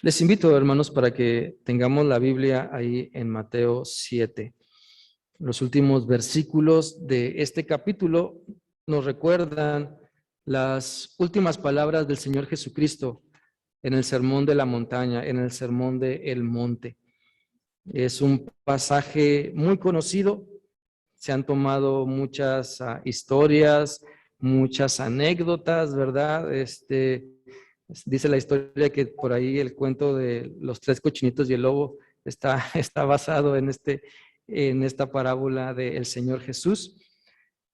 Les invito, hermanos, para que tengamos la Biblia ahí en Mateo 7. Los últimos versículos de este capítulo nos recuerdan las últimas palabras del Señor Jesucristo en el Sermón de la Montaña, en el Sermón del Monte. Es un pasaje muy conocido. Se han tomado muchas historias, muchas anécdotas, ¿verdad? Dice la historia que por ahí el cuento de los tres cochinitos y el lobo está basado en esta parábola del Señor Jesús.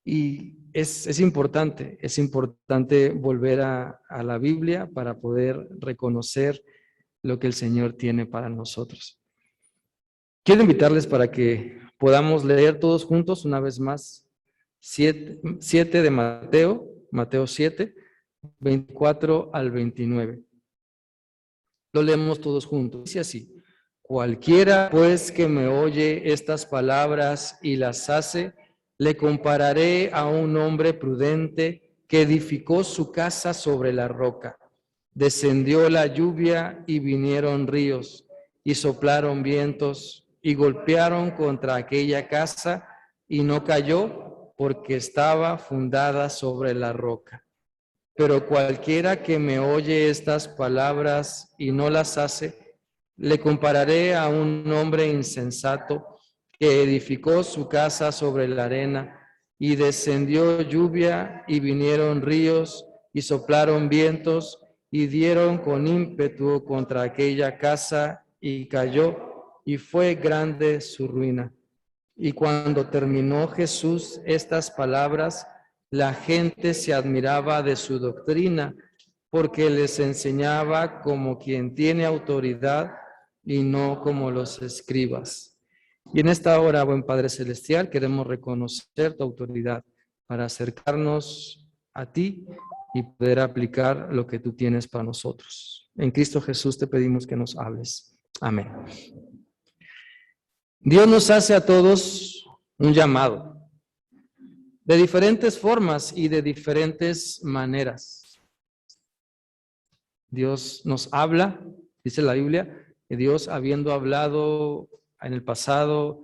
Y es importante volver a la Biblia para poder reconocer lo que el Señor tiene para nosotros. Quiero invitarles para que podamos leer todos juntos una vez más 7 de Mateo 7, 24 al 29. Lo leemos todos juntos. Dice así: cualquiera pues que me oye estas palabras y las hace, le compararé a un hombre prudente que edificó su casa sobre la roca. Descendió la lluvia y vinieron ríos y soplaron vientos y golpearon contra aquella casa y no cayó porque estaba fundada sobre la roca. Pero cualquiera que me oye estas palabras y no las hace, le compararé a un hombre insensato que edificó su casa sobre la arena, y descendió lluvia y vinieron ríos y soplaron vientos y dieron con ímpetu contra aquella casa y cayó, y fue grande su ruina. Y cuando terminó Jesús estas palabras, la gente se admiraba de su doctrina, porque les enseñaba como quien tiene autoridad y no como los escribas. Y en esta hora, buen Padre Celestial, queremos reconocer tu autoridad para acercarnos a ti y poder aplicar lo que tú tienes para nosotros. En Cristo Jesús te pedimos que nos hables. Amén. Dios nos hace a todos un llamado, de diferentes formas y de diferentes maneras. Dios nos habla, dice la Biblia, que Dios, habiendo hablado en el pasado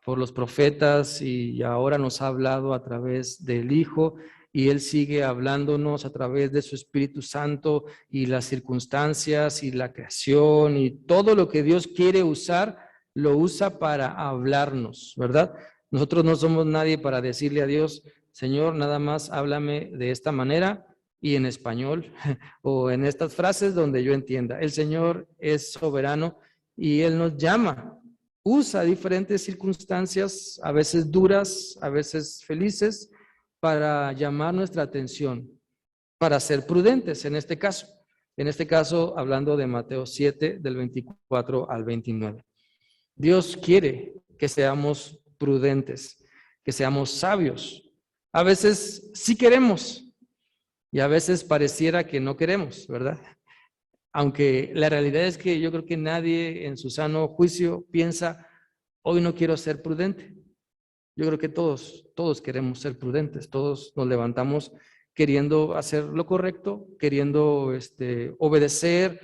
por los profetas y ahora nos ha hablado a través del Hijo, y Él sigue hablándonos a través de su Espíritu Santo y las circunstancias y la creación y todo lo que Dios quiere usar, lo usa para hablarnos, ¿verdad? Nosotros no somos nadie para decirle a Dios: Señor, nada más háblame de esta manera y en español o en estas frases donde yo entienda. El Señor es soberano y Él nos llama, usa diferentes circunstancias, a veces duras, a veces felices, para llamar nuestra atención, para ser prudentes en este caso. En este caso, hablando de Mateo 7, del 24 al 29. Dios quiere que seamos prudentes, que seamos sabios. A veces sí queremos y a veces pareciera que no queremos, ¿verdad? Aunque la realidad es que yo creo que nadie en su sano juicio piensa: hoy no quiero ser prudente. Yo creo que todos queremos ser prudentes, todos nos levantamos queriendo hacer lo correcto, queriendo obedecer.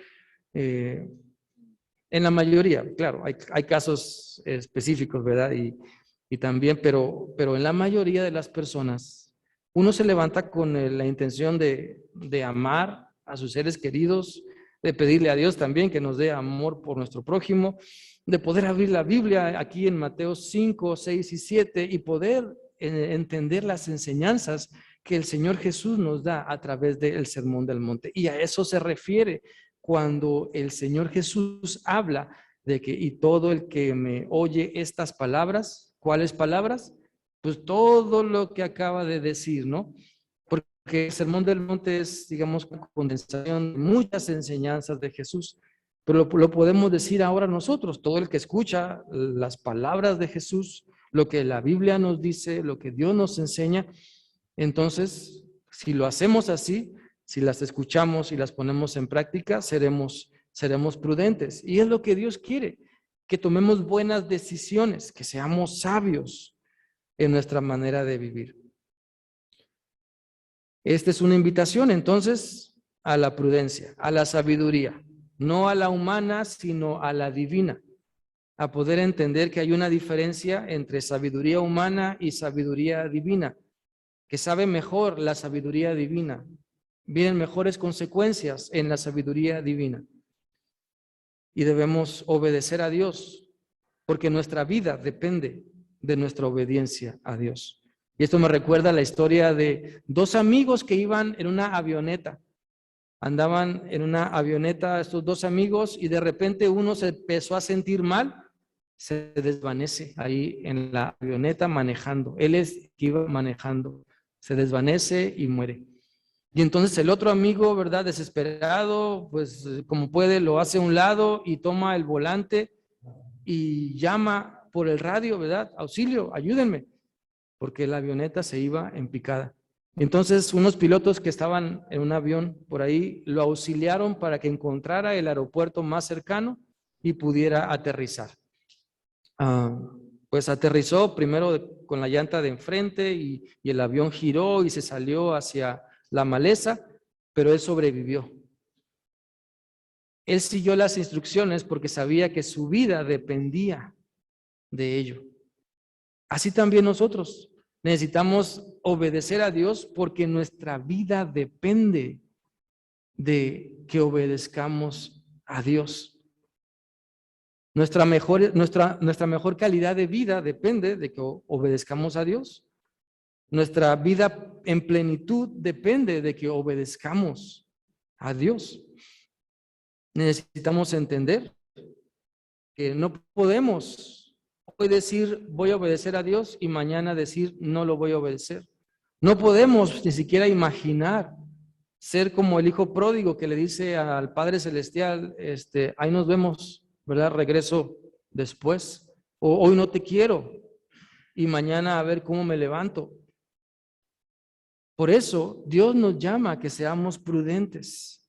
En la mayoría, claro, hay casos específicos, ¿verdad? Y también, pero en la mayoría de las personas, uno se levanta con la intención de amar a sus seres queridos, de pedirle a Dios también que nos dé amor por nuestro prójimo, de poder abrir la Biblia aquí en Mateo 5, 6 y 7 y poder entender las enseñanzas que el Señor Jesús nos da a través del Sermón del Monte. Y a eso se refiere cuando el Señor Jesús habla de que y todo el que me oye estas palabras, ¿cuáles palabras? Pues todo lo que acaba de decir, ¿no? Porque el Sermón del Monte es, digamos, una condensación de muchas enseñanzas de Jesús, pero lo podemos decir ahora nosotros, todo el que escucha las palabras de Jesús, lo que la Biblia nos dice, lo que Dios nos enseña. Entonces, si lo hacemos así, si las escuchamos y las ponemos en práctica, seremos prudentes. Y es lo que Dios quiere, que tomemos buenas decisiones, que seamos sabios en nuestra manera de vivir. Esta es una invitación entonces a la prudencia, a la sabiduría. no a la humana, sino a la divina, a poder entender que hay una diferencia entre sabiduría humana y sabiduría divina, que sabe mejor la sabiduría divina, vienen mejores consecuencias en la sabiduría divina. Y debemos obedecer a Dios, porque nuestra vida depende de nuestra obediencia a Dios. Y esto me recuerda la historia de dos amigos que iban en una avioneta. Andaban en una avioneta estos dos amigos y de repente uno se empezó a sentir mal, se desvanece ahí en la avioneta manejando. Él es que iba manejando, se desvanece y muere. Y entonces el otro amigo, ¿verdad? Desesperado, pues como puede, lo hace a un lado y toma el volante y llama por el radio, ¿verdad? Auxilio, ayúdenme, porque la avioneta se iba en picada. Entonces unos pilotos que estaban en un avión por ahí lo auxiliaron para que encontrara el aeropuerto más cercano y pudiera aterrizar. Pues aterrizó primero con la llanta de enfrente y el avión giró y se salió hacia la maleza, pero él sobrevivió. Él siguió las instrucciones porque sabía que su vida dependía de ello. Así también nosotros necesitamos obedecer a Dios porque nuestra vida depende de que obedezcamos a Dios. Nuestra mejor calidad de vida depende de que obedezcamos a Dios. Nuestra vida en plenitud depende de que obedezcamos a Dios. Necesitamos entender que no podemos hoy decir voy a obedecer a Dios y mañana decir no lo voy a obedecer. No podemos ni siquiera imaginar ser como el hijo pródigo que le dice al Padre Celestial, ahí nos vemos, ¿verdad? Regreso después. O hoy no te quiero y mañana a ver cómo me levanto. Por eso Dios nos llama a que seamos prudentes.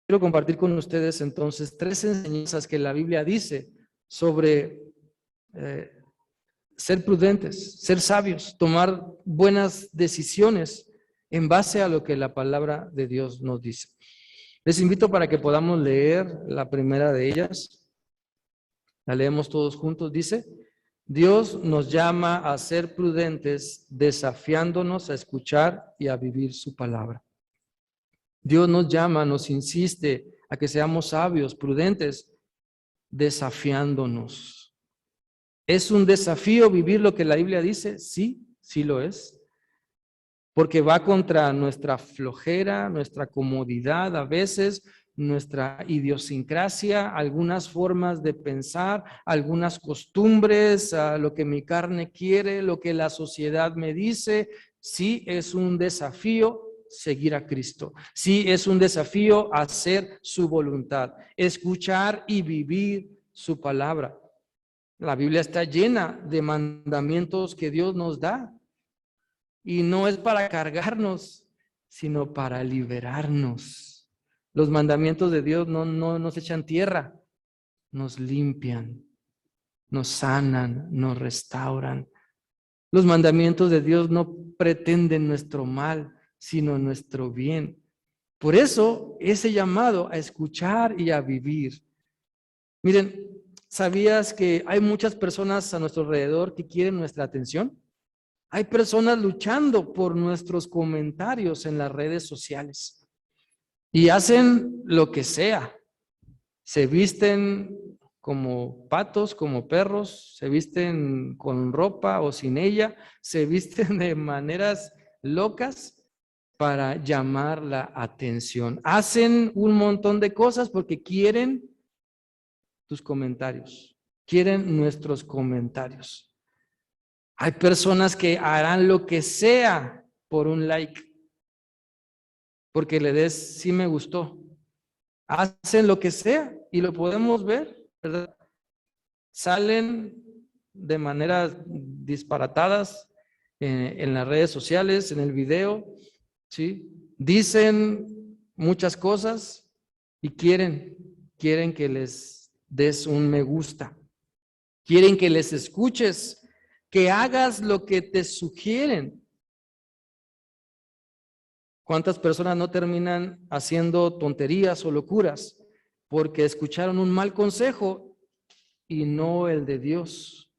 Quiero compartir con ustedes entonces 3 enseñanzas que la Biblia dice sobre ser prudentes, ser sabios, tomar buenas decisiones en base a lo que la palabra de Dios nos dice. Les invito para que podamos leer la primera de ellas. La leemos todos juntos. Dice: Dios nos llama a ser prudentes, desafiándonos a escuchar y a vivir su palabra. Dios nos llama, nos insiste a que seamos sabios, prudentes, desafiándonos. ¿Es un desafío vivir lo que la Biblia dice? Sí, sí lo es. Porque va contra nuestra flojera, nuestra comodidad a veces, nuestra idiosincrasia, algunas formas de pensar, algunas costumbres, lo que mi carne quiere, lo que la sociedad me dice. Sí, es un desafío seguir a Cristo. Sí, es un desafío hacer su voluntad, escuchar y vivir su palabra. La Biblia está llena de mandamientos que Dios nos da. Y no es para cargarnos, sino para liberarnos. Los mandamientos de Dios no nos echan tierra, nos limpian, nos sanan, nos restauran. Los mandamientos de Dios no pretenden nuestro mal, sino nuestro bien. Por eso, ese llamado a escuchar y a vivir. Miren, ¿sabías que hay muchas personas a nuestro alrededor que quieren nuestra atención? Hay personas luchando por nuestros comentarios en las redes sociales y hacen lo que sea. Se visten como patos, como perros, se visten con ropa o sin ella, se visten de maneras locas para llamar la atención. Hacen un montón de cosas porque quieren tus comentarios, quieren nuestros comentarios. Hay personas que harán lo que sea por un like, porque le des sí me gustó. Hacen lo que sea y lo podemos ver, ¿verdad? Salen de maneras disparatadas en las redes sociales, en el video, ¿sí? Dicen muchas cosas y quieren que les des un me gusta. Quieren que les escuches, que hagas lo que te sugieren. ¿Cuántas personas no terminan haciendo tonterías o locuras porque escucharon un mal consejo y no el de Dios?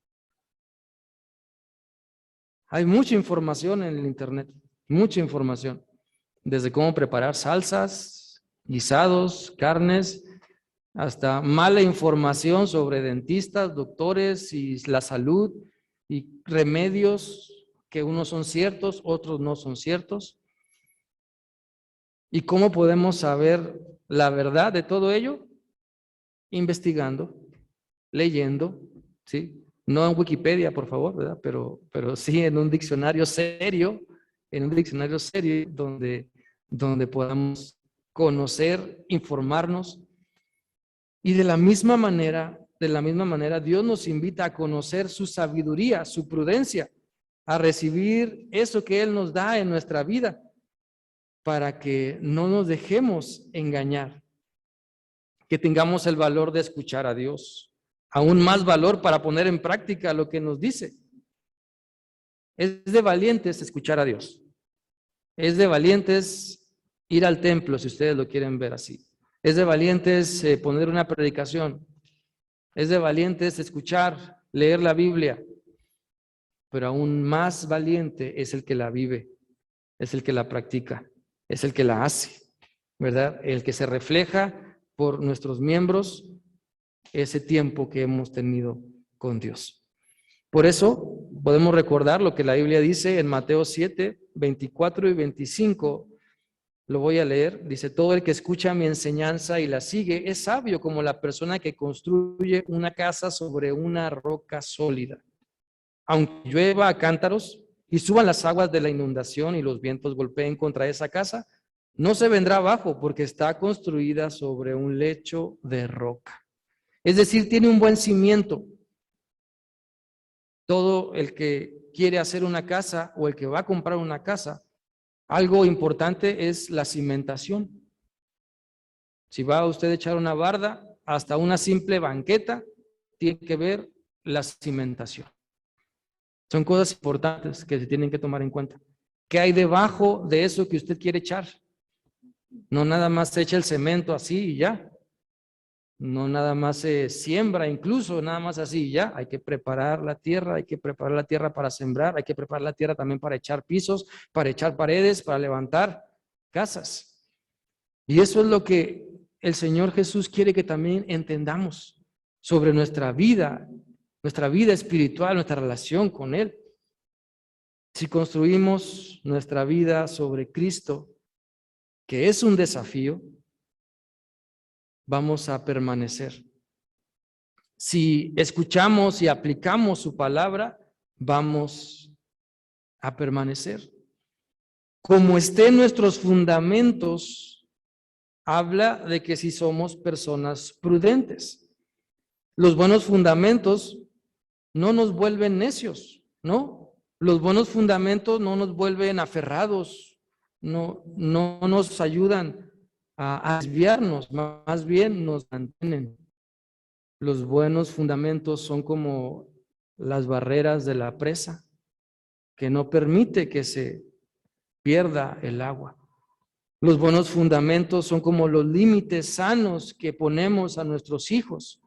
Hay mucha información en el internet, mucha información, desde cómo preparar salsas, guisados, carnes, hasta mala información sobre dentistas, doctores y la salud y remedios que unos son ciertos, otros no son ciertos. ¿Y cómo podemos saber la verdad de todo ello? Investigando, leyendo, ¿sí? No en Wikipedia, por favor, ¿verdad? Pero sí en un diccionario serio, donde podamos conocer, informarnos. Y de la misma manera, Dios nos invita a conocer su sabiduría, su prudencia, a recibir eso que Él nos da en nuestra vida, para que no nos dejemos engañar, que tengamos el valor de escuchar a Dios, aún más valor para poner en práctica lo que nos dice. Es de valientes escuchar a Dios. Es de valientes ir al templo, si ustedes lo quieren ver así. Es de valientes poner una predicación. Es de valientes escuchar, leer la Biblia. Pero aún más valiente es el que la vive, es el que la practica, es el que la hace, ¿verdad? El que se refleja por nuestros miembros ese tiempo que hemos tenido con Dios. Por eso podemos recordar lo que la Biblia dice en Mateo 7, 24 y 25. Lo voy a leer. Dice: todo el que escucha mi enseñanza y la sigue es sabio como la persona que construye una casa sobre una roca sólida. Aunque llueva a cántaros y suban las aguas de la inundación y los vientos golpeen contra esa casa, no se vendrá abajo porque está construida sobre un lecho de roca. Es decir, tiene un buen cimiento. Todo el que quiere hacer una casa o el que va a comprar una casa, algo importante es la cimentación. Si va usted a echar una barda, hasta una simple banqueta, tiene que ver la cimentación. Son cosas importantes que se tienen que tomar en cuenta. ¿Qué hay debajo de eso que usted quiere echar? No nada más se echa el cemento así y ya. No nada más se siembra, incluso nada más así y ya. Hay que preparar la tierra, hay que preparar la tierra para sembrar, hay que preparar la tierra también para echar pisos, para echar paredes, para levantar casas. Y eso es lo que el Señor Jesús quiere que también entendamos sobre nuestra vida espiritual, nuestra relación con Él. Si construimos nuestra vida sobre Cristo, que es un desafío, vamos a permanecer. Si escuchamos y aplicamos su palabra, vamos a permanecer. Como estén nuestros fundamentos, habla de que si somos personas prudentes. Los buenos fundamentos no nos vuelven necios, ¿no? Los buenos fundamentos no nos vuelven aferrados, no nos ayudan a desviarnos, más bien nos mantienen. Los buenos fundamentos son como las barreras de la presa, que no permite que se pierda el agua. Los buenos fundamentos son como los límites sanos que ponemos a nuestros hijos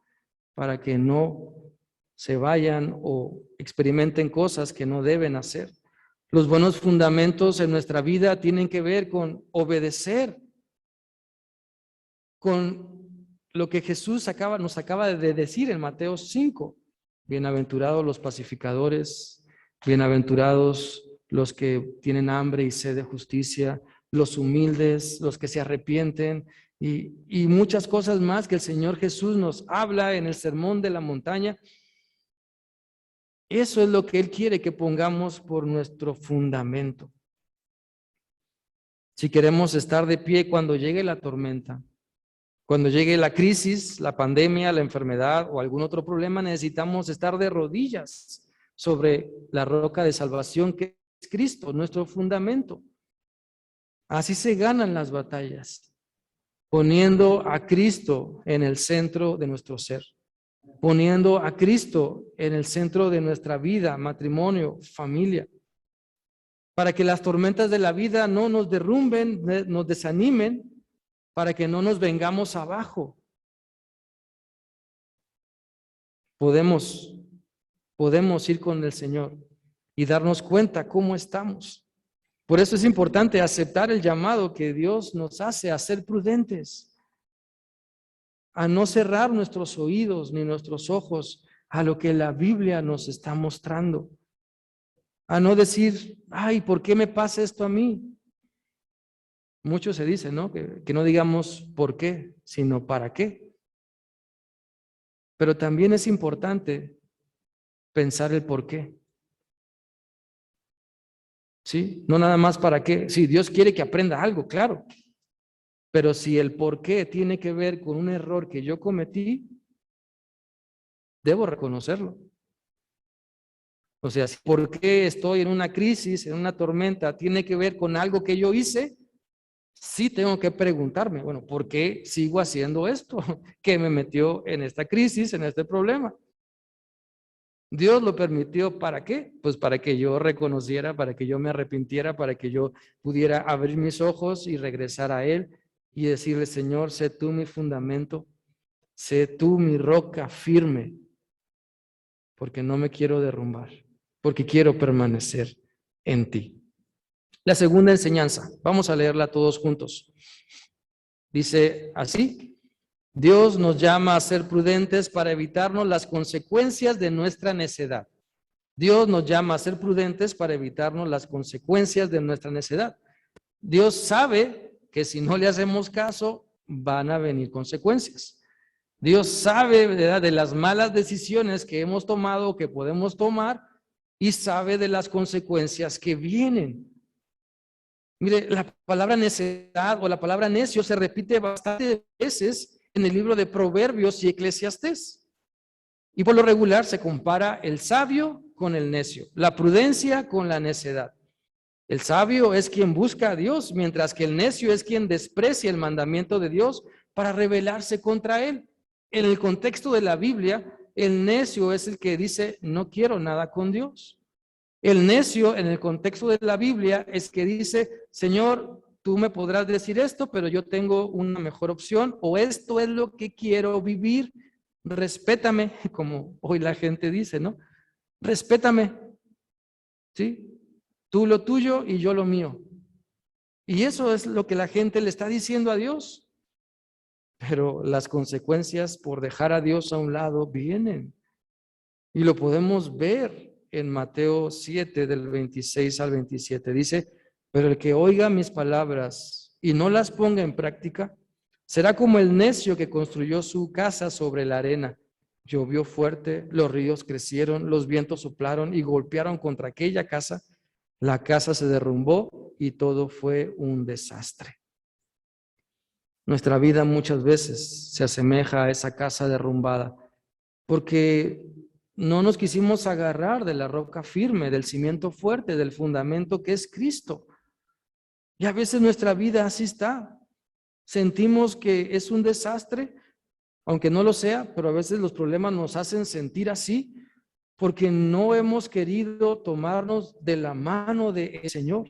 para que no se vayan o experimenten cosas que no deben hacer. Los buenos fundamentos en nuestra vida tienen que ver con obedecer, con lo que Jesús nos acaba de decir en Mateo 5. Bienaventurados los pacificadores, bienaventurados los que tienen hambre y sed de justicia, los humildes, los que se arrepienten y muchas cosas más que el Señor Jesús nos habla en el Sermón de la Montaña. Eso es lo que Él quiere que pongamos por nuestro fundamento. Si queremos estar de pie cuando llegue la tormenta, cuando llegue la crisis, la pandemia, la enfermedad o algún otro problema, necesitamos estar de rodillas sobre la roca de salvación que es Cristo, nuestro fundamento. Así se ganan las batallas, poniendo a Cristo en el centro de nuestro ser, poniendo a Cristo en el centro de nuestra vida, matrimonio, familia. para que las tormentas de la vida no nos derrumben, nos desanimen, para que no nos vengamos abajo. Podemos ir con el Señor y darnos cuenta cómo estamos. Por eso es importante aceptar el llamado que Dios nos hace a ser prudentes, a no cerrar nuestros oídos ni nuestros ojos a lo que la Biblia nos está mostrando, a no decir, ay, ¿por qué me pasa esto a mí? Mucho se dice, ¿no? Que no digamos por qué, sino para qué. Pero también es importante pensar el por qué. ¿Sí? No nada más para qué. Sí, Dios quiere que aprenda algo, claro. Pero si el por qué tiene que ver con un error que yo cometí, debo reconocerlo. O sea, si por qué estoy en una crisis, en una tormenta, tiene que ver con algo que yo hice, sí tengo que preguntarme, bueno, ¿por qué sigo haciendo esto? ¿Qué me metió en esta crisis, en este problema? Dios lo permitió, ¿para qué? Pues para que yo reconociera, para que yo me arrepintiera, para que yo pudiera abrir mis ojos y regresar a Él y decirle, Señor, sé tú mi fundamento, sé tú mi roca firme, porque no me quiero derrumbar, porque quiero permanecer en ti. La segunda enseñanza, vamos a leerla todos juntos. Dice así: Dios nos llama a ser prudentes para evitarnos las consecuencias de nuestra necedad. Dios nos llama a ser prudentes para evitarnos las consecuencias de nuestra necedad. Dios sabe que si no le hacemos caso, van a venir consecuencias. Dios sabe, ¿verdad?, de las malas decisiones que hemos tomado, que podemos tomar, y sabe de las consecuencias que vienen. Mire, la palabra necedad o la palabra necio se repite bastantes veces en el libro de Proverbios y Eclesiastés. Y por lo regular se compara el sabio con el necio, la prudencia con la necedad. El sabio es quien busca a Dios, mientras que el necio es quien desprecia el mandamiento de Dios para rebelarse contra él. En el contexto de la Biblia, el necio es el que dice, no quiero nada con Dios. El necio en el contexto de la Biblia es que dice, Señor, tú me podrás decir esto, pero yo tengo una mejor opción, o esto es lo que quiero vivir. Respétame, como hoy la gente dice, ¿no? Respétame, ¿sí? Tú lo tuyo y yo lo mío. Y eso es lo que la gente le está diciendo a Dios. Pero las consecuencias por dejar a Dios a un lado vienen. Y lo podemos ver en Mateo 7, del 26 al 27. Dice, pero el que oiga mis palabras y no las ponga en práctica, será como el necio que construyó su casa sobre la arena. Llovió fuerte, los ríos crecieron, los vientos soplaron y golpearon contra aquella casa. La casa se derrumbó y todo fue un desastre. Nuestra vida muchas veces se asemeja a esa casa derrumbada porque no nos quisimos agarrar de la roca firme, del cimiento fuerte, del fundamento que es Cristo. Y a veces nuestra vida así está. Sentimos que es un desastre, aunque no lo sea, pero a veces los problemas nos hacen sentir así porque no hemos querido tomarnos de la mano del Señor.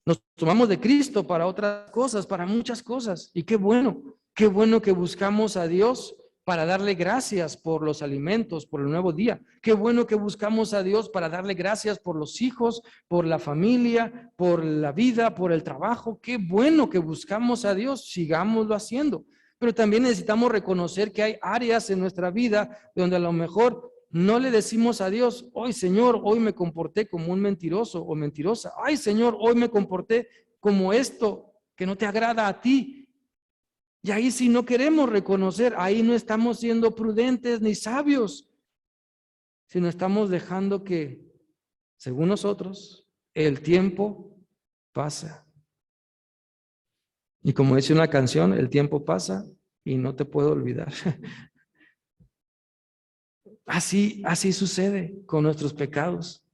Nos tomamos de Cristo para otras cosas, para muchas cosas. Y qué bueno que buscamos a Dios para darle gracias por los alimentos, por el nuevo día. Qué bueno que buscamos a Dios para darle gracias por los hijos, por la familia, por la vida, por el trabajo. Qué bueno que buscamos a Dios, sigámoslo haciendo. Pero también necesitamos reconocer que hay áreas en nuestra vida donde a lo mejor no le decimos a Dios, hoy Señor, hoy me comporté como un mentiroso o mentirosa. Ay Señor, hoy me comporté como esto que no te agrada a ti. Y ahí si no queremos reconocer, ahí no estamos siendo prudentes ni sabios, sino estamos dejando que, según nosotros, el tiempo pasa. Y como dice una canción, el tiempo pasa y no te puedo olvidar. Así sucede con nuestros pecados.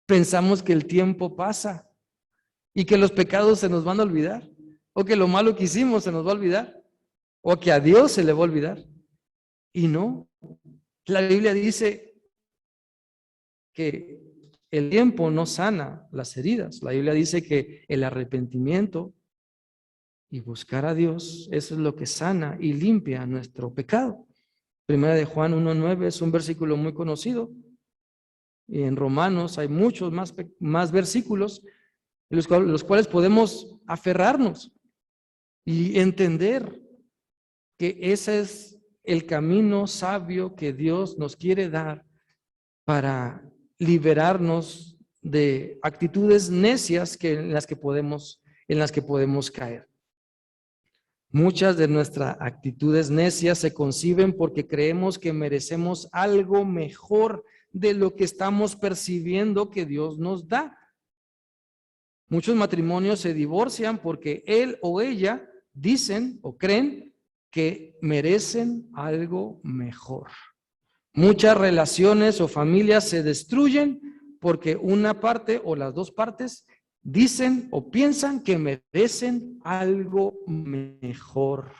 Pensamos que el tiempo pasa y que los pecados se nos van a olvidar, o que lo malo que hicimos se nos va a olvidar, o que a Dios se le va a olvidar. Y no, la Biblia dice que el tiempo no sana las heridas. La Biblia dice que el arrepentimiento y buscar a Dios, eso es lo que sana y limpia nuestro pecado. Primera de Juan 1:9 es un versículo muy conocido. Y en Romanos hay muchos más versículos en los cuales podemos aferrarnos y entender que ese es el camino sabio que Dios nos quiere dar para liberarnos de actitudes necias en las que podemos caer. Muchas de nuestras actitudes necias se conciben porque creemos que merecemos algo mejor de lo que estamos percibiendo que Dios nos da. Muchos matrimonios se divorcian porque él o ella dicen o creen que merecen algo mejor. Muchas relaciones o familias se destruyen porque una parte o las dos partes dicen o piensan que merecen algo mejor.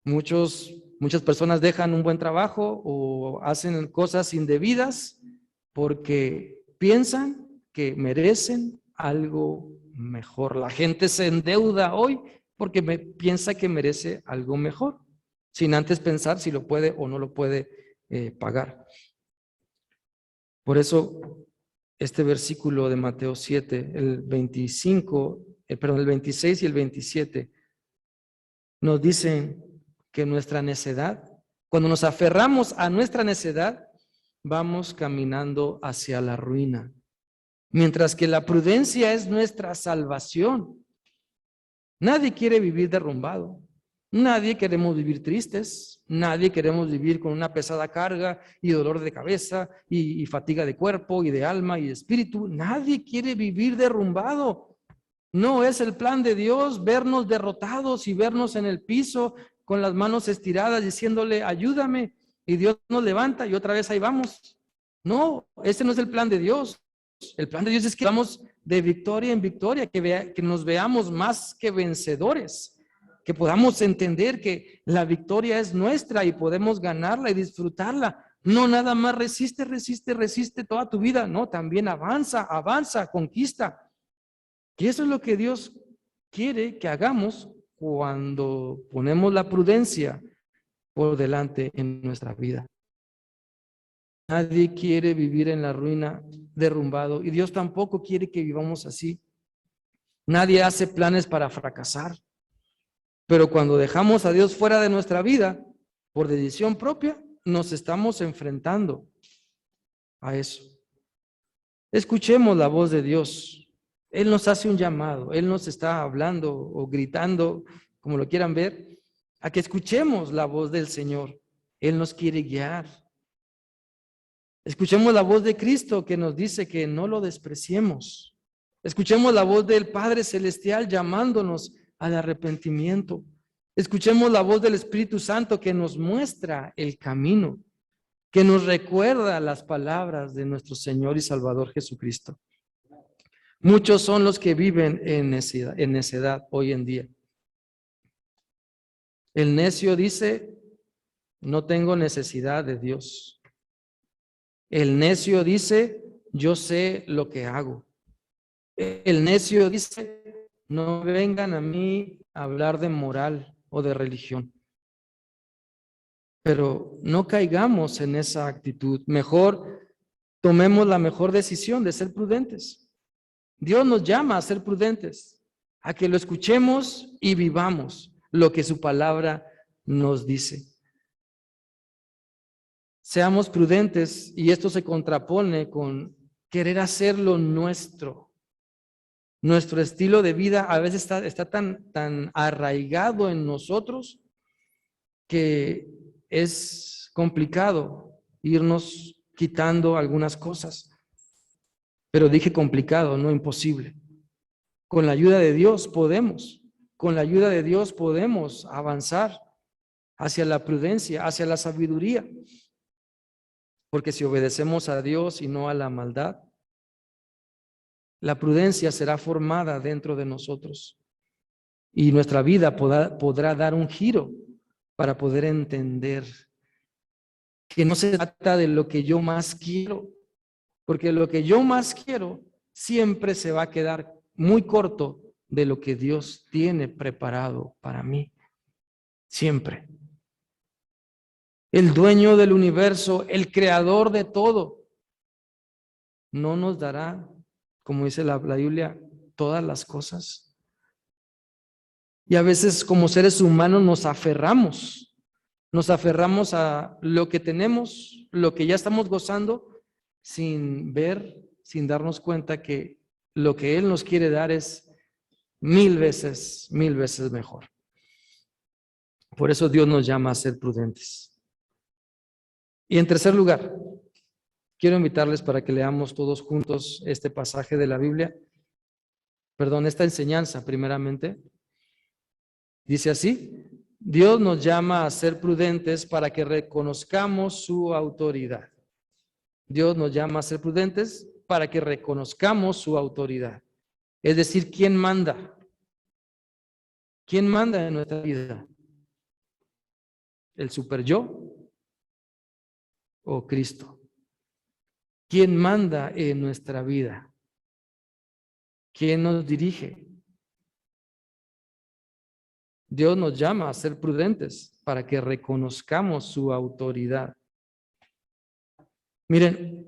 Muchas personas dejan un buen trabajo o hacen cosas indebidas porque piensan que merecen algo mejor. La gente se endeuda hoy porque piensa que merece algo mejor, sin antes pensar si lo puede o no lo puede pagar. Por eso, este versículo de Mateo 7, el 26 y el 27, nos dicen que nuestra necedad, cuando nos aferramos a nuestra necedad, vamos caminando hacia la ruina. Mientras que la prudencia es nuestra salvación. Nadie quiere vivir derrumbado. Nadie queremos vivir tristes. Nadie queremos vivir con una pesada carga y dolor de cabeza y fatiga de cuerpo y de alma y de espíritu. Nadie quiere vivir derrumbado. No es el plan de Dios vernos derrotados y vernos en el piso con las manos estiradas diciéndole ayúdame, y Dios nos levanta y otra vez ahí vamos. No, ese no es el plan de Dios. El plan de Dios es que vamos de victoria en victoria, que nos veamos más que vencedores, que podamos entender que la victoria es nuestra y podemos ganarla y disfrutarla. No nada más resiste toda tu vida, no, también avanza, conquista. Y eso es lo que Dios quiere que hagamos cuando ponemos la prudencia por delante en nuestra vida. Nadie quiere vivir en la ruina derrumbado y Dios tampoco quiere que vivamos así. Nadie hace planes para fracasar, pero cuando dejamos a Dios fuera de nuestra vida por decisión propia, nos estamos enfrentando a eso. Escuchemos la voz de Dios. Él nos hace un llamado, Él nos está hablando o gritando, como lo quieran ver, a que escuchemos la voz del Señor. Él nos quiere guiar. Escuchemos la voz de Cristo que nos dice que no lo despreciemos. Escuchemos la voz del Padre Celestial llamándonos al arrepentimiento. Escuchemos la voz del Espíritu Santo que nos muestra el camino, que nos recuerda las palabras de nuestro Señor y Salvador Jesucristo. Muchos son los que viven en necedad hoy en día. El necio dice, no tengo necesidad de Dios. El necio dice, yo sé lo que hago. El necio dice, no vengan a mí a hablar de moral o de religión. Pero no caigamos en esa actitud. Mejor tomemos la mejor decisión de ser prudentes. Dios nos llama a ser prudentes, a que lo escuchemos y vivamos lo que su palabra nos dice. Seamos prudentes, y esto se contrapone con querer hacerlo nuestro. Nuestro estilo de vida a veces está tan arraigado en nosotros que es complicado irnos quitando algunas cosas. Pero dije complicado, no imposible. Con la ayuda de Dios podemos. Con la ayuda de Dios podemos avanzar hacia la prudencia, hacia la sabiduría. Porque si obedecemos a Dios y no a la maldad, la prudencia será formada dentro de nosotros. Y nuestra vida podrá dar un giro para poder entender que no se trata de lo que yo más quiero, porque lo que yo más quiero siempre se va a quedar muy corto de lo que Dios tiene preparado para mí. Siempre. El dueño del universo, el creador de todo, no nos dará, como dice la Biblia, todas las cosas. Y a veces como seres humanos nos aferramos a lo que tenemos, lo que ya estamos gozando, sin ver, sin darnos cuenta que lo que Él nos quiere dar es mil veces mejor. Por eso Dios nos llama a ser prudentes. Y en tercer lugar, quiero invitarles para que leamos todos juntos este pasaje de la Biblia, esta enseñanza primeramente. Dice así: Dios nos llama a ser prudentes para que reconozcamos su autoridad. Dios nos llama a ser prudentes para que reconozcamos su autoridad. Es decir, ¿quién manda? ¿Quién manda en nuestra vida? ¿El super yo o Cristo? ¿Quién manda en nuestra vida? ¿Quién nos dirige? Dios nos llama a ser prudentes para que reconozcamos su autoridad. Miren,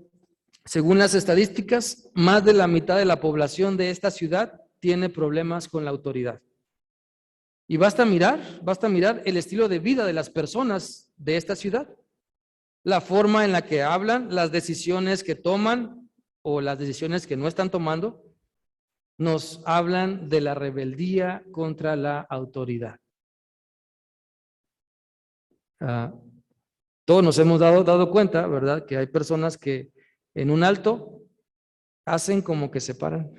según las estadísticas, más de la mitad de la población de esta ciudad tiene problemas con la autoridad. Y basta mirar el estilo de vida de las personas de esta ciudad, la forma en la que hablan, las decisiones que toman o las decisiones que no están tomando, nos hablan de la rebeldía contra la autoridad. Todos nos hemos dado cuenta, ¿verdad?, que hay personas que en un alto hacen como que se paran.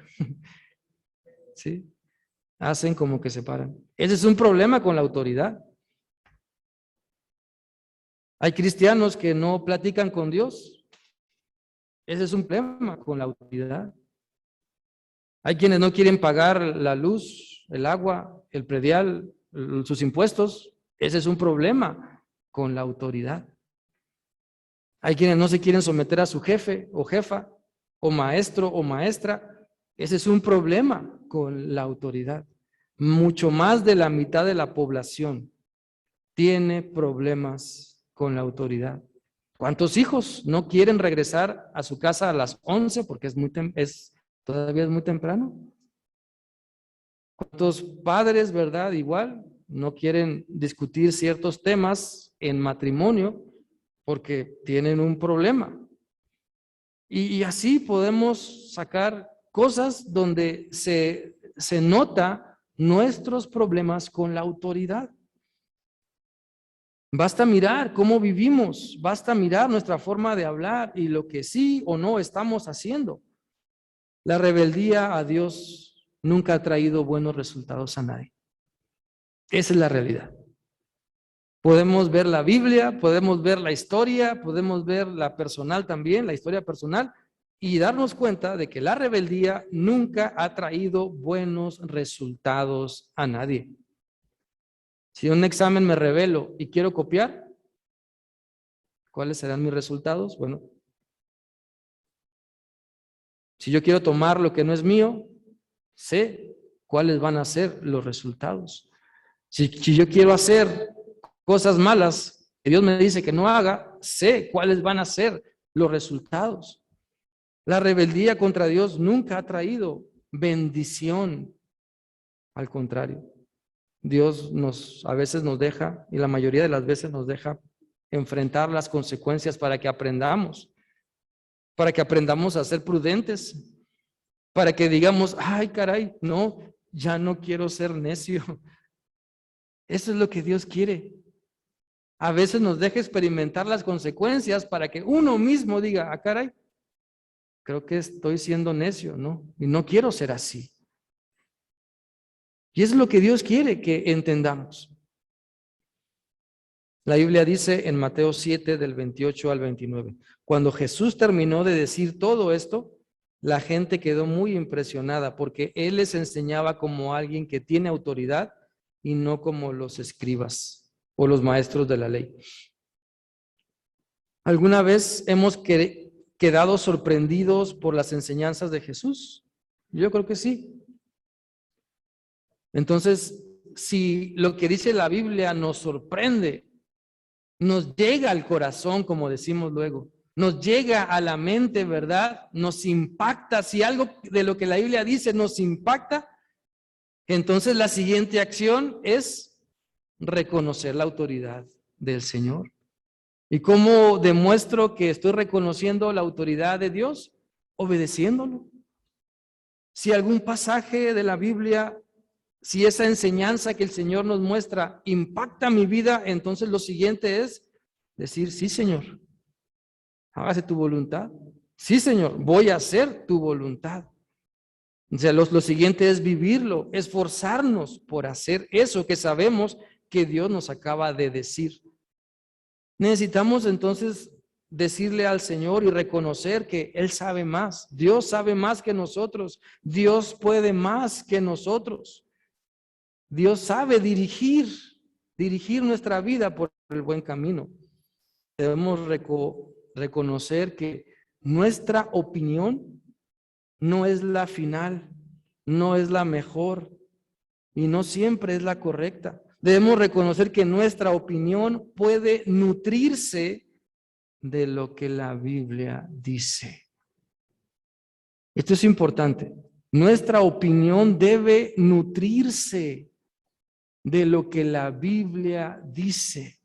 ¿Sí? Hacen como que se paran. Ese es un problema con la autoridad. Hay cristianos que no platican con Dios. Ese es un problema con la autoridad. Hay quienes no quieren pagar la luz, el agua, el predial, sus impuestos. Ese es un problema con la autoridad. Hay quienes no se quieren someter a su jefe o jefa, o maestro o maestra. Ese es un problema con la autoridad. Mucho más de la mitad de la población tiene problemas con la autoridad. ¿Cuántos hijos no quieren regresar a su casa a las 11 porque todavía es muy temprano? ¿Cuántos padres, verdad, igual, no quieren discutir ciertos temas en matrimonio porque tienen un problema? Y así podemos sacar cosas donde se nota nuestros problemas con la autoridad. Basta mirar cómo vivimos, basta mirar nuestra forma de hablar y lo que sí o no estamos haciendo. La rebeldía a Dios nunca ha traído buenos resultados a nadie. Esa es la realidad. Podemos ver la Biblia, podemos ver la historia, podemos ver la personal también, la historia personal, y darnos cuenta de que la rebeldía nunca ha traído buenos resultados a nadie. Si en un examen me rebelo y quiero copiar, ¿cuáles serán mis resultados? Bueno, si yo quiero tomar lo que no es mío, sé cuáles van a ser los resultados. Si yo quiero hacer cosas malas que Dios me dice que no haga, sé cuáles van a ser los resultados. La rebeldía contra Dios nunca ha traído bendición. Al contrario, Dios a veces nos deja, y la mayoría de las veces nos deja enfrentar las consecuencias para que aprendamos a ser prudentes, para que digamos, ay caray, no, ya no quiero ser necio. Eso es lo que Dios quiere. A veces nos deja experimentar las consecuencias para que uno mismo diga, ah caray, creo que estoy siendo necio, ¿no? Y no quiero ser así. Y es lo que Dios quiere que entendamos. La Biblia dice en Mateo 7, del 28 al 29, cuando Jesús terminó de decir todo esto, la gente quedó muy impresionada porque Él les enseñaba como alguien que tiene autoridad y no como los escribas o los maestros de la ley. ¿Alguna vez hemos quedado sorprendidos por las enseñanzas de Jesús? Yo creo que sí. Entonces, si lo que dice la Biblia nos sorprende, nos llega al corazón, como decimos luego, nos llega a la mente, ¿verdad? Nos impacta. Si algo de lo que la Biblia dice nos impacta, entonces la siguiente acción es reconocer la autoridad del Señor. ¿Y cómo demuestro que estoy reconociendo la autoridad de Dios? Obedeciéndolo. Si algún pasaje de la Biblia, si esa enseñanza que el Señor nos muestra impacta mi vida, entonces lo siguiente es decir, sí, Señor, hágase tu voluntad. Sí, Señor, voy a hacer tu voluntad. O sea, lo siguiente es vivirlo, esforzarnos por hacer eso que sabemos que Dios nos acaba de decir. Necesitamos entonces decirle al Señor y reconocer que Él sabe más. Dios sabe más que nosotros. Dios puede más que nosotros. Dios sabe dirigir nuestra vida por el buen camino. Debemos reconocer que nuestra opinión no es la final, no es la mejor y no siempre es la correcta. Debemos reconocer que nuestra opinión puede nutrirse de lo que la Biblia dice. Esto es importante. Nuestra opinión debe nutrirse de lo que la Biblia dice.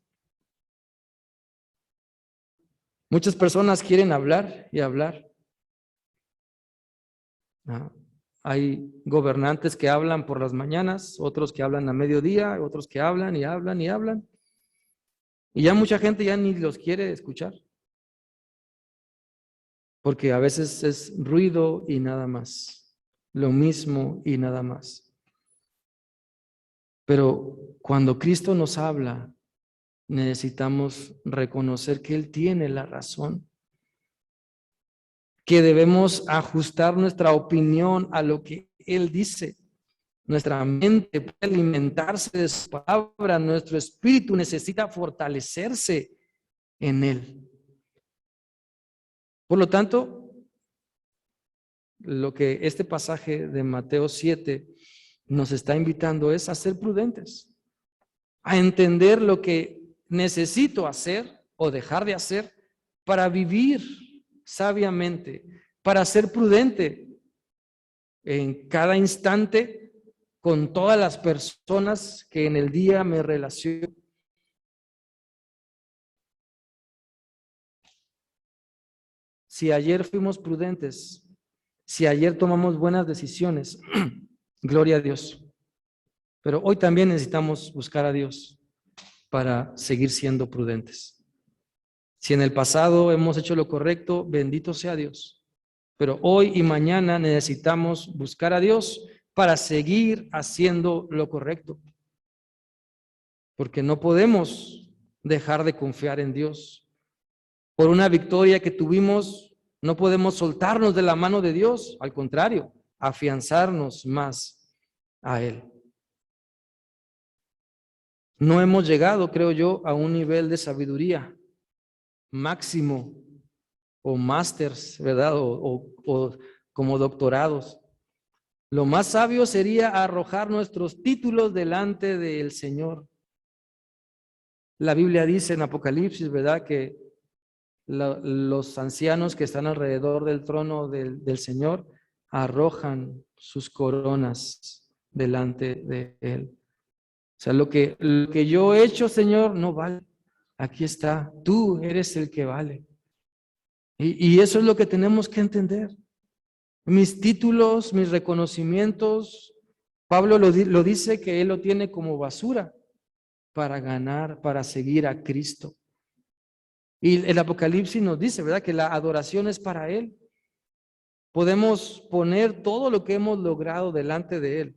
Muchas personas quieren hablar y hablar. Hay gobernantes que hablan por las mañanas, otros que hablan a mediodía, otros que hablan y hablan y hablan. Y ya mucha gente ya ni los quiere escuchar. Porque a veces es ruido y nada más. Lo mismo y nada más. Pero cuando Cristo nos habla, necesitamos reconocer que Él tiene la razón. Que debemos ajustar nuestra opinión a lo que Él dice. Nuestra mente puede alimentarse de su palabra, nuestro espíritu necesita fortalecerse en Él. Por lo tanto, lo que este pasaje de Mateo 7 nos está invitando es a ser prudentes, a entender lo que necesito hacer o dejar de hacer para vivir sabiamente, para ser prudente en cada instante con todas las personas que en el día me relaciono. Si ayer fuimos prudentes, si ayer tomamos buenas decisiones, gloria a Dios. Pero hoy también necesitamos buscar a Dios para seguir siendo prudentes. Si en el pasado hemos hecho lo correcto, bendito sea Dios. Pero hoy y mañana necesitamos buscar a Dios para seguir haciendo lo correcto. Porque no podemos dejar de confiar en Dios. Por una victoria que tuvimos, no podemos soltarnos de la mano de Dios. Al contrario, afianzarnos más a Él. No hemos llegado, creo yo, a un nivel de sabiduría máximo o másters, ¿verdad? O como doctorados. Lo más sabio sería arrojar nuestros títulos delante del Señor. La Biblia dice en Apocalipsis, ¿verdad? Que los ancianos que están alrededor del trono del Señor arrojan sus coronas delante de Él. O sea, lo que yo he hecho, Señor, no vale. Aquí está, tú eres el que vale. Y eso es lo que tenemos que entender. Mis títulos, mis reconocimientos, Pablo lo dice que él lo tiene como basura para ganar, para seguir a Cristo. Y el Apocalipsis nos dice, ¿verdad?, que la adoración es para Él. Podemos poner todo lo que hemos logrado delante de Él,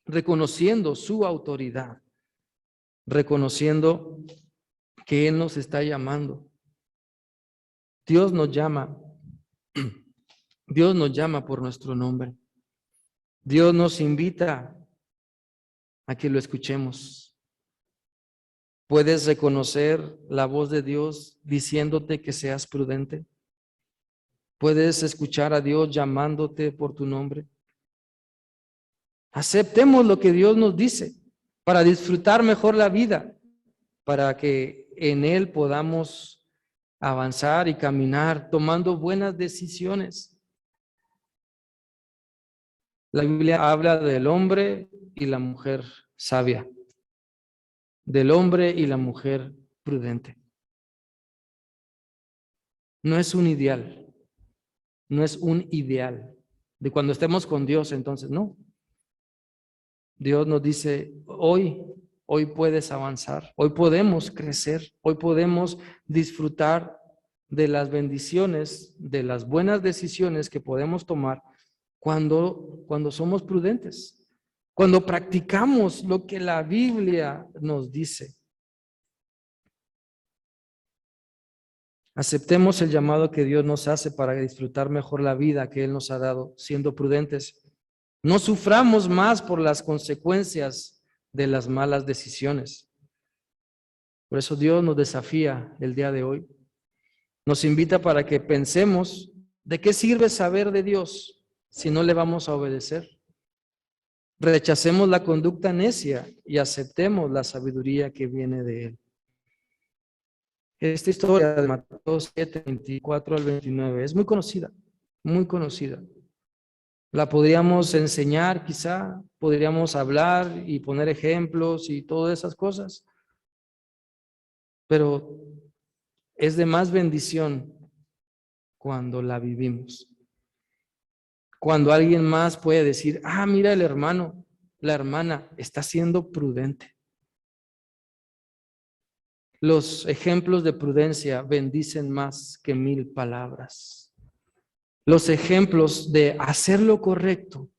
reconociendo su autoridad, reconociendo que Él nos está llamando. Dios nos llama por nuestro nombre. Dios nos invita a que lo escuchemos. ¿Puedes reconocer la voz de Dios diciéndote que seas prudente? ¿Puedes escuchar a Dios llamándote por tu nombre? Aceptemos lo que Dios nos dice para disfrutar mejor la vida, para que en Él podamos avanzar y caminar tomando buenas decisiones. La Biblia habla del hombre y la mujer sabia, del hombre y la mujer prudente. No es un ideal, no es un ideal de cuando estemos con Dios, entonces no. Dios nos dice, hoy puedes avanzar, hoy podemos crecer, hoy podemos disfrutar de las bendiciones, de las buenas decisiones que podemos tomar cuando somos prudentes, cuando practicamos lo que la Biblia nos dice. Aceptemos el llamado que Dios nos hace para disfrutar mejor la vida que Él nos ha dado, siendo prudentes. No suframos más por las consecuencias de las malas decisiones. Por eso Dios nos desafía el día de hoy. Nos invita para que pensemos de qué sirve saber de Dios si no le vamos a obedecer. Rechacemos la conducta necia y aceptemos la sabiduría que viene de Él. Esta historia de Mateo 7, 24 al 29 es muy conocida, muy conocida. La podríamos enseñar quizá, podríamos hablar y poner ejemplos y todas esas cosas, pero es de más bendición cuando la vivimos. Cuando alguien más puede decir, mira el hermano, la hermana está siendo prudente. Los ejemplos de prudencia bendicen más que 1000 palabras. Los ejemplos de hacer lo correcto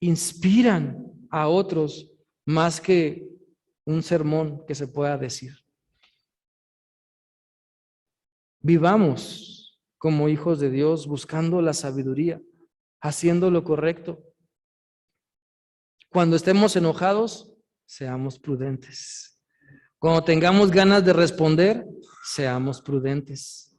inspiran a otros más que un sermón que se pueda decir. Vivamos como hijos de Dios buscando la sabiduría, haciendo lo correcto. Cuando estemos enojados, seamos prudentes. Cuando tengamos ganas de responder, seamos prudentes.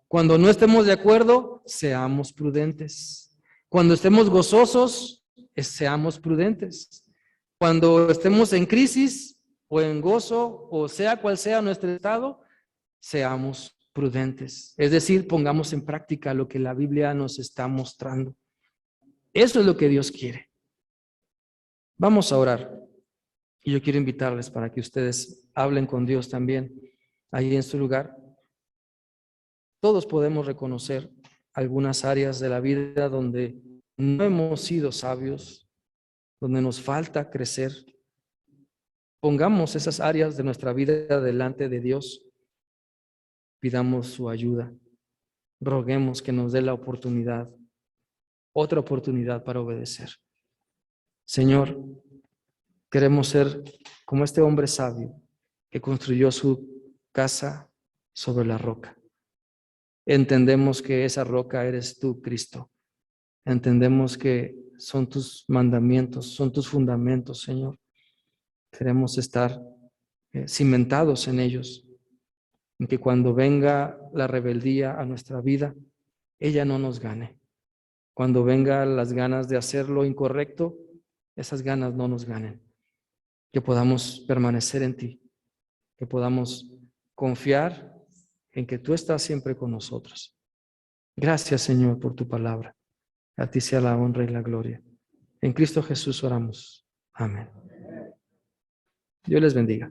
Cuando no estemos de acuerdo, seamos prudentes. Cuando estemos gozosos, seamos prudentes. Cuando estemos en crisis o en gozo, o sea cual sea nuestro estado, seamos prudentes. Es decir, pongamos en práctica lo que la Biblia nos está mostrando. Eso es lo que Dios quiere. Vamos a orar. Y yo quiero invitarles para que ustedes hablen con Dios también ahí en su lugar. Todos podemos reconocer algunas áreas de la vida donde no hemos sido sabios, donde nos falta crecer. Pongamos esas áreas de nuestra vida delante de Dios. Pidamos su ayuda. Roguemos que nos dé la oportunidad, otra oportunidad para obedecer. Señor, queremos ser como este hombre sabio que construyó su casa sobre la roca. Entendemos que esa roca eres tú, Cristo. Entendemos que son tus mandamientos, son tus fundamentos, Señor. Queremos estar cimentados en ellos, en que cuando venga la rebeldía a nuestra vida, ella no nos gane. Cuando venga las ganas de hacer lo incorrecto, esas ganas no nos ganen. Que podamos permanecer en ti, que podamos confiar en que tú estás siempre con nosotros. Gracias, Señor, por tu palabra. A ti sea la honra y la gloria. En Cristo Jesús oramos. Amén. Dios les bendiga.